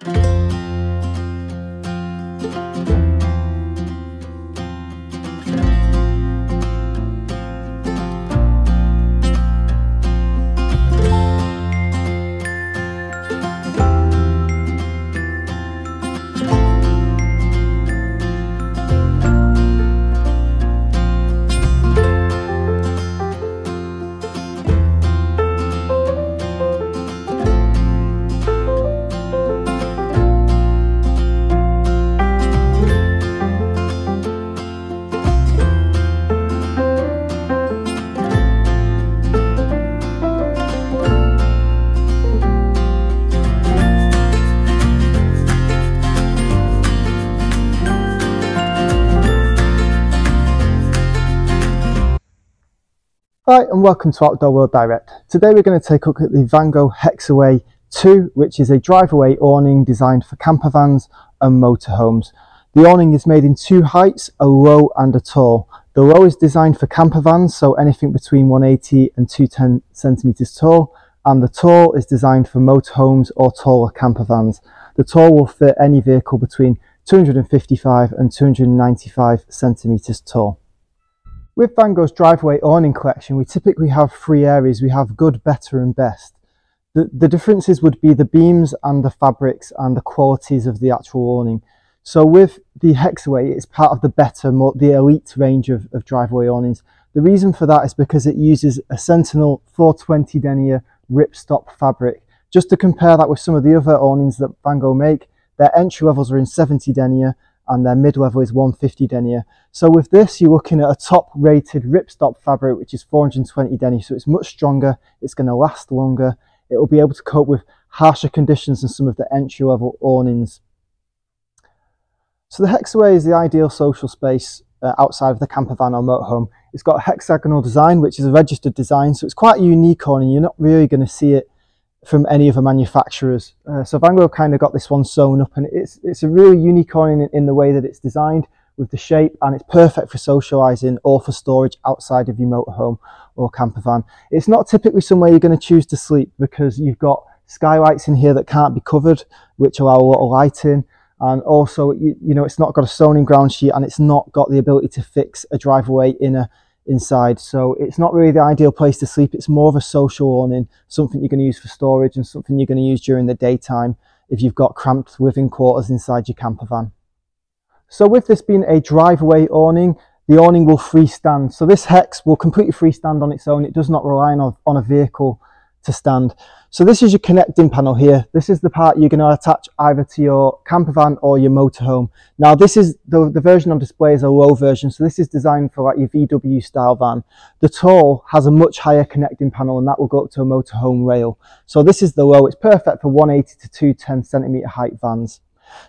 Hi and welcome to Outdoor World Direct. Today we're going to take a look at the Vango Hexaway 2, which is a drive-away awning designed for camper vans and motorhomes. The awning is made in two heights, a low and a tall. The low is designed for camper vans, so anything between 180 and 210 centimetres tall, and the tall is designed for motorhomes or taller camper vans. The tall will fit any vehicle between 255 and 295 centimetres tall. With Vango's driveway awning collection, we typically have three areas. We have good, better and best. The differences would be the beams and the fabrics and the qualities of the actual awning. So with the Hexaway, it's part of the better, more the elite range of driveway awnings. The reason for that is because it uses a Sentinel 420 Denier Ripstop fabric. Just to compare that with some of the other awnings that Vango make, their entry levels are in 70 Denier and their mid-level is 150 Denier. So with this, you're looking at a top-rated Ripstop fabric, which is 420 Denier, so it's much stronger, it's going to last longer, it will be able to cope with harsher conditions than some of the entry-level awnings. So the Hexaway is the ideal social space outside of the camper van or motorhome. It's got a hexagonal design, which is a registered design, so it's quite a unique awning. You're not really going to see it from any other manufacturers. So Vango kind of got this one sewn up, and it's a really unique awning in the way that it's designed with the shape, and it's perfect for socialising or for storage outside of your motorhome or camper van. It's not typically somewhere you're going to choose to sleep because you've got skylights in here that can't be covered, which allow a lot of light in, and also you know it's not got a sewn-in ground sheet, and it's not got the ability to fix a driveway inside, so it's not really the ideal place to sleep. It's more of a social awning, something you're going to use for storage and something you're going to use during the daytime if you've got cramped living quarters inside your camper van. So with this being a drive-away awning, the awning will freestand. So this Hex will completely freestand on its own. It does not rely on a vehicle to stand. So this is your connecting panel here. This is the part you're going to attach either to your camper van or your motorhome. Now this is the version on display is a low version, so this is designed for like your VW style van. The tall has a much higher connecting panel, and that will go up to a motorhome rail. So this is the low. It's perfect for 180 to 210 centimetre height vans.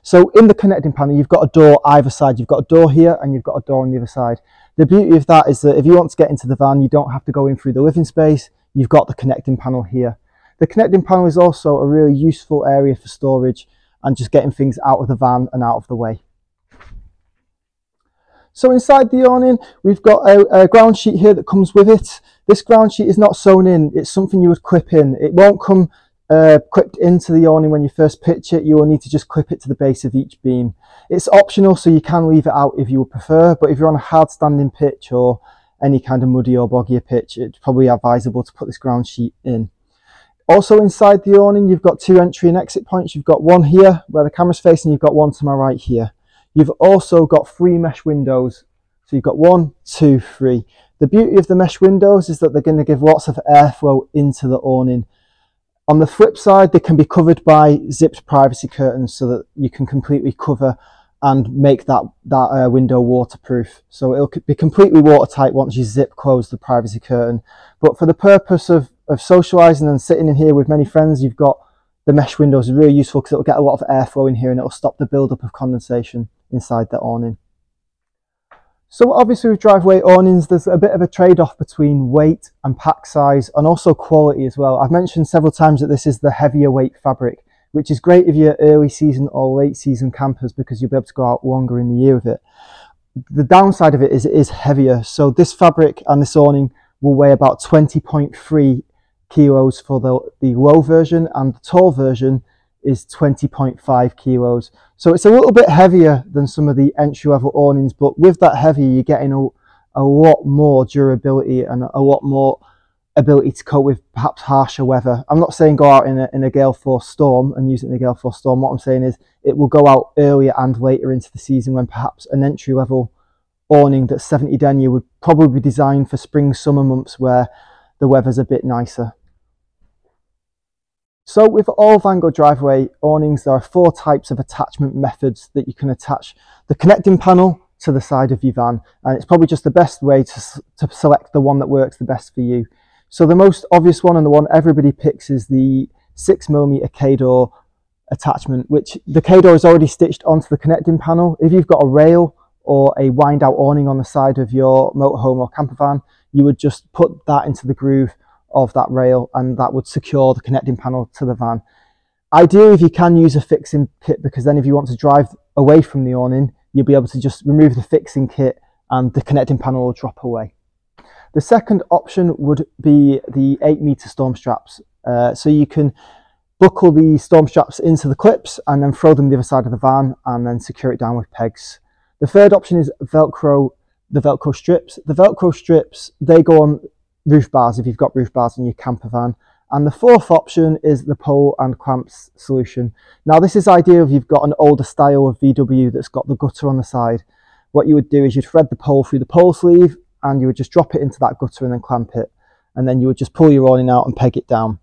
So in the connecting panel, you've got a door either side. You've got a door here and you've got a door on the other side. The beauty of that is that if you want to get into the van, you don't have to go in through the living space. You've got the connecting panel here. The connecting panel is also a really useful area for storage and just getting things out of the van and out of the way. So inside the awning, we've got a ground sheet here that comes with it. This ground sheet is not sewn in. It's something you would clip in. It won't come clipped into the awning when you first pitch it. You will need to just clip it to the base of each beam. It's optional, so you can leave it out if you would prefer, but if you're on a hard standing pitch or any kind of muddy or boggier pitch, it's probably advisable to put this ground sheet in. Also inside the awning, you've got two entry and exit points. You've got one here where the camera's facing, you've got one to my right here. You've also got 3 mesh windows. So you've got 1, 2, 3. The beauty of the mesh windows is that they're going to give lots of airflow into the awning. On the flip side, they can be covered by zipped privacy curtains so that you can completely cover and make that window waterproof. So it'll be completely watertight once you zip close the privacy curtain. But for the purpose of socialising and sitting in here with many friends, you've got the mesh windows are really useful because it'll get a lot of airflow in here and it'll stop the build-up of condensation inside the awning. So obviously with driveway awnings, there's a bit of a trade-off between weight and pack size and also quality as well. I've mentioned several times that this is the heavier weight fabric, which is great if you're early season or late season campers because you'll be able to go out longer in the year with it. The downside of it is heavier. So this fabric and this awning will weigh about 20.3 kilos for the low version, and the tall version is 20.5 kilos. So it's a little bit heavier than some of the entry-level awnings, but with that heavy, you're getting a lot more durability and a lot more ability to cope with perhaps harsher weather. I'm not saying go out in a gale force storm and use it in a gale force storm. What I'm saying is it will go out earlier and later into the season when perhaps an entry-level awning that's 70 denier would probably be designed for spring, summer months where the weather's a bit nicer. So with all Vango driveway awnings, there are 4 types of attachment methods that you can attach the connecting panel to the side of your van, and it's probably just the best way to select the one that works the best for you. So the most obvious one and the one everybody picks is the 6mm KADOR attachment, which the KADOR is already stitched onto the connecting panel. If you've got a rail or a wind out awning on the side of your motorhome or camper van, you would just put that into the groove of that rail and that would secure the connecting panel to the van. Ideally, if you can use a fixing kit, because then if you want to drive away from the awning, you'll be able to just remove the fixing kit and the connecting panel will drop away. The second option would be the 8-meter storm straps. So you can buckle the storm straps into the clips and then throw them the other side of the van and then secure it down with pegs. The third option is the Velcro strips. The Velcro strips, they go on roof bars if you've got roof bars in your camper van. And the fourth option is the pole and clamps solution. Now this is ideal if you've got an older style of VW that's got the gutter on the side. What you would do is you'd thread the pole through the pole sleeve and you would just drop it into that gutter and then clamp it. And then you would just pull your awning out and peg it down.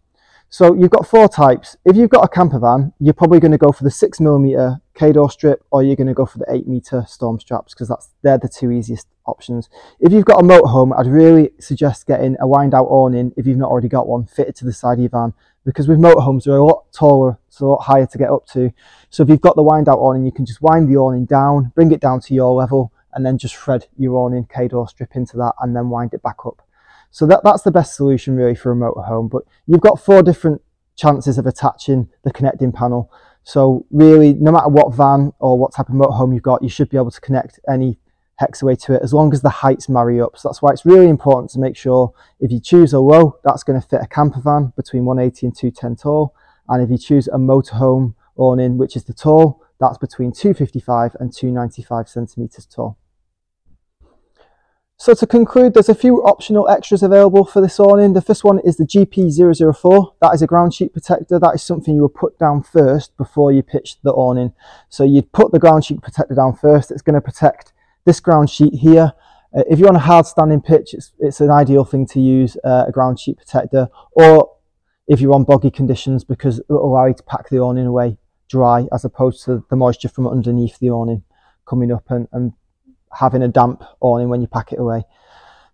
So you've got 4 types. If you've got a camper van, you're probably going to go for the 6mm KADOR strip, or you're going to go for the 8-meter storm straps, because they're the 2 easiest options. If you've got a motorhome, I'd really suggest getting a wind out awning, if you've not already got one, fitted to the side of your van, because with motorhomes they're a lot taller, so a lot higher to get up to. So if you've got the wind out awning, you can just wind the awning down, bring it down to your level, and then just thread your awning KADOR strip into that and then wind it back up. So that's the best solution really for a motorhome. But you've got 4 different chances of attaching the connecting panel. So really, no matter what van or what type of motorhome you've got, you should be able to connect any Hexaway to it as long as the heights marry up. So that's why it's really important to make sure if you choose a low, that's going to fit a camper van between 180 and 210 tall. And if you choose a motorhome awning, which is the tall, that's between 255 and 295 centimeters tall. So to conclude, there's a few optional extras available for this awning. The first one is the GP004. That is a ground sheet protector. That is something you will put down first before you pitch the awning. So you'd put the ground sheet protector down first. It's going to protect this ground sheet here. If you're on a hard standing pitch, it's an ideal thing to use a ground sheet protector, or if you're on boggy conditions, because it will allow you to pack the awning away dry as opposed to the moisture from underneath the awning coming up and having a damp awning when you pack it away.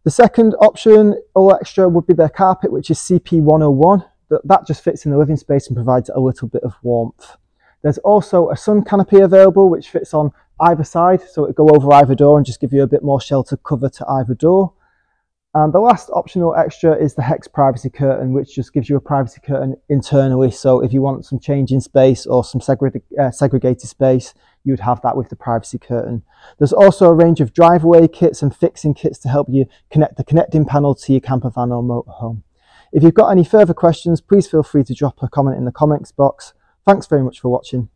The second option, all extra, would be the carpet, which is CP101. That just fits in the living space and provides a little bit of warmth. There's also a sun canopy available, which fits on either side, so it will go over either door and just give you a bit more shelter cover to either door. And the last optional extra is the Hex privacy curtain, which just gives you a privacy curtain internally. So if you want some changing space or some segregated space, you would have that with the privacy curtain. There's also a range of drive-away kits and fixing kits to help you connect the connecting panel to your camper van or motorhome. If you've got any further questions, please feel free to drop a comment in the comments box. Thanks very much for watching.